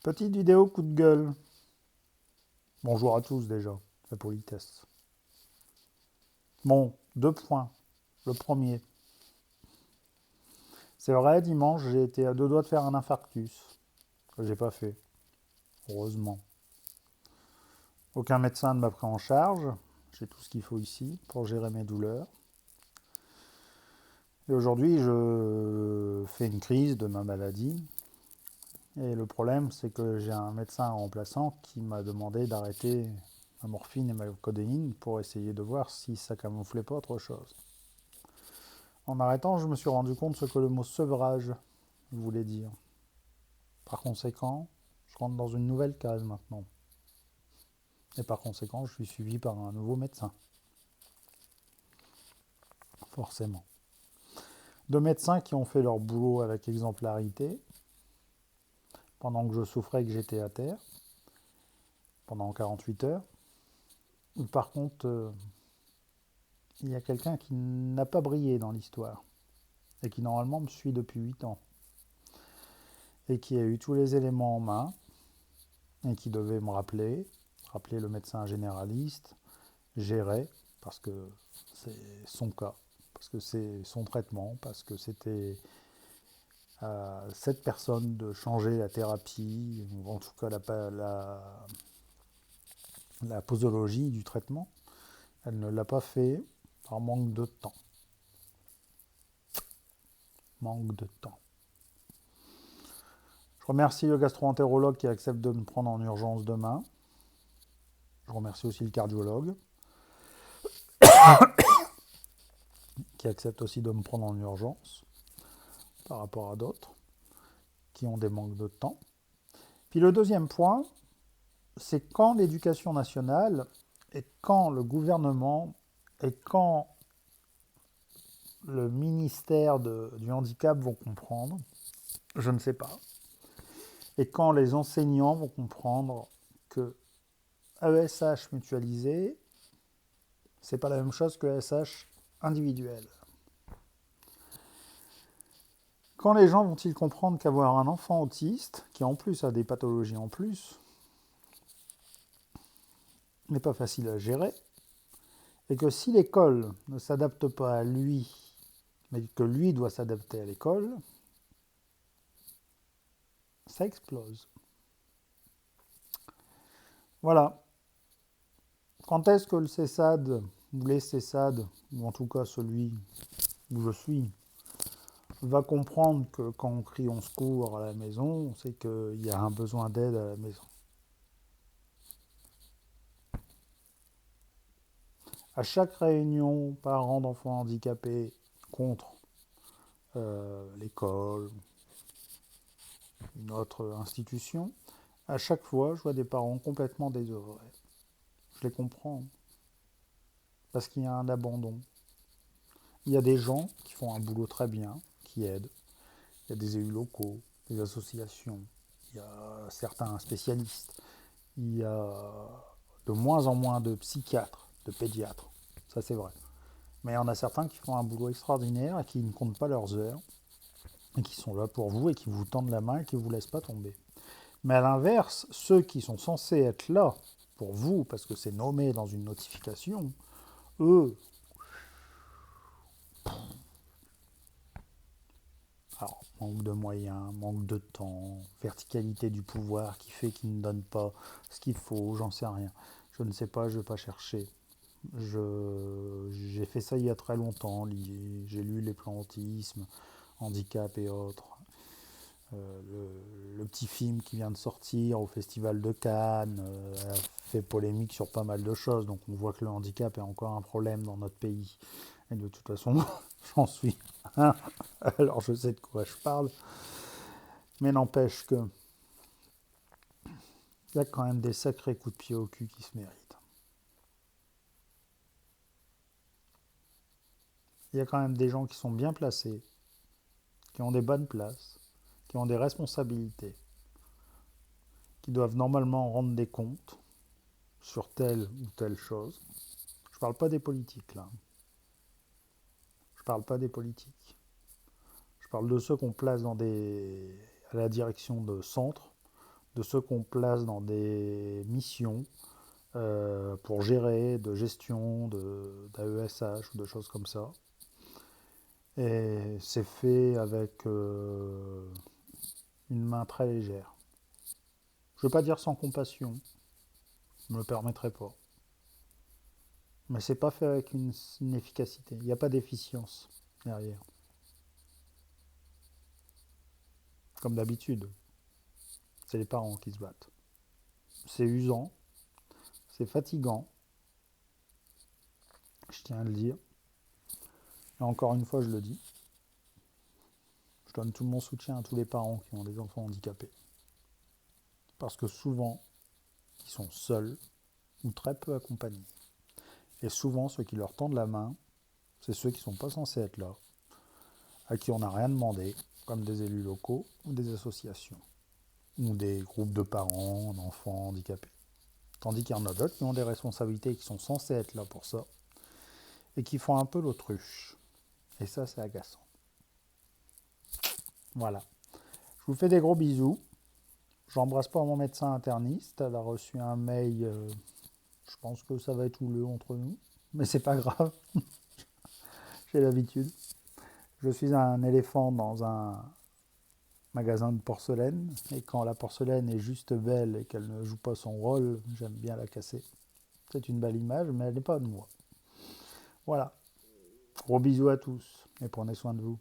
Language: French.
Petite vidéo coup de gueule. Bonjour à tous déjà, la politesse. Bon, 2 points. Le premier. C'est vrai, dimanche, j'ai été à 2 doigts de faire un infarctus. Que j'ai pas fait, heureusement. Aucun médecin ne m'a pris en charge. J'ai tout ce qu'il faut ici pour gérer mes douleurs. Et aujourd'hui, je fais une crise de ma maladie. Et le problème, c'est que j'ai un médecin remplaçant qui m'a demandé d'arrêter ma morphine et ma codéine pour essayer de voir si ça camouflait pas autre chose. En arrêtant, je me suis rendu compte ce que le mot sevrage voulait dire. Par conséquent, je rentre dans une nouvelle case maintenant. Et par conséquent, je suis suivi par un nouveau médecin. Forcément. 2 médecins qui ont fait leur boulot avec exemplarité pendant que je souffrais et que j'étais à terre, pendant 48 heures. Par contre, il y a quelqu'un qui n'a pas brillé dans l'histoire et qui normalement me suit depuis 8 ans et qui a eu tous les éléments en main et qui devait me rappeler le médecin généraliste, gérer, parce que c'est son cas, parce que c'est son traitement, parce que c'était à cette personne de changer la thérapie, ou en tout cas la posologie du traitement. Elle ne l'a pas fait par manque de temps. Manque de temps. Je remercie le gastro-entérologue qui accepte de me prendre en urgence demain. Je remercie aussi le cardiologue qui accepte aussi de me prendre en urgence par rapport à d'autres qui ont des manques de temps. Puis le deuxième point, c'est quand l'éducation nationale et quand le gouvernement et quand le ministère du handicap vont comprendre, je ne sais pas, et quand les enseignants vont comprendre que ESH mutualisé, c'est pas la même chose que ESH individuel. Quand les gens vont-ils comprendre qu'avoir un enfant autiste, qui en plus a des pathologies en plus, n'est pas facile à gérer, et que si l'école ne s'adapte pas à lui, mais que lui doit s'adapter à l'école, ça explose. Voilà. Quand est-ce que le CESAD, ou les CESAD, ou en tout cas celui où je suis, va comprendre que quand on crie on secours à la maison, c'est qu'il y a un besoin d'aide à la maison. À chaque réunion, parents d'enfants handicapés contre l'école, une autre institution, à chaque fois, je vois des parents complètement désœuvrés. Je les comprends, parce qu'il y a un abandon. Il y a des gens qui font un boulot très bien, qui aident. Il y a des élus locaux, des associations, il y a certains spécialistes, il y a de moins en moins de psychiatres, de pédiatres, ça c'est vrai. Mais il y en a certains qui font un boulot extraordinaire et qui ne comptent pas leurs heures, et qui sont là pour vous et qui vous tendent la main et qui ne vous laissent pas tomber. Mais à l'inverse, ceux qui sont censés être là pour vous, parce que c'est nommé dans une notification, eux, alors, manque de moyens, manque de temps, verticalité du pouvoir qui fait qu'ils ne donnent pas ce qu'il faut, j'en sais rien. Je ne sais pas, je ne vais pas chercher. J'ai fait ça il y a très longtemps, j'ai lu les plans autisme, handicap et autres. Le petit film qui vient de sortir au Festival de Cannes a fait polémique sur pas mal de choses, donc on voit que le handicap est encore un problème dans notre pays. Et de toute façon, j'en suis un, alors je sais de quoi je parle, mais n'empêche que il y a quand même des sacrés coups de pied au cul qui se méritent. Il y a quand même des gens qui sont bien placés, qui ont des bonnes places, qui ont des responsabilités, qui doivent normalement rendre des comptes sur telle ou telle chose. Je ne parle pas des politiques là. Je ne parle pas des politiques. Je parle de ceux qu'on place à la direction de centres, de ceux qu'on place dans des missions pour gérer de gestion d'AESH ou de choses comme ça. Et c'est fait avec une main très légère. Je ne veux pas dire sans compassion, je ne me le permettrai pas. Mais c'est pas fait avec une efficacité. Il n'y a pas d'efficience derrière. Comme d'habitude, c'est les parents qui se battent. C'est usant, c'est fatigant, je tiens à le dire. Et encore une fois, je le dis. Je donne tout mon soutien à tous les parents qui ont des enfants handicapés. Parce que souvent, ils sont seuls ou très peu accompagnés. Et souvent, ceux qui leur tendent la main, c'est ceux qui ne sont pas censés être là, à qui on n'a rien demandé, comme des élus locaux ou des associations, ou des groupes de parents d'enfants handicapés. Tandis qu'il y en a d'autres qui ont des responsabilités et qui sont censés être là pour ça, et qui font un peu l'autruche. Et ça, c'est agaçant. Voilà. Je vous fais des gros bisous. J'embrasse pas mon médecin interniste. Elle a reçu un mail. Je pense que ça va être houleux entre nous. Mais c'est pas grave. J'ai l'habitude. Je suis un éléphant dans un magasin de porcelaine. Et quand la porcelaine est juste belle et qu'elle ne joue pas son rôle, j'aime bien la casser. C'est une belle image, mais elle n'est pas de moi. Voilà. Gros bisous à tous et prenez soin de vous.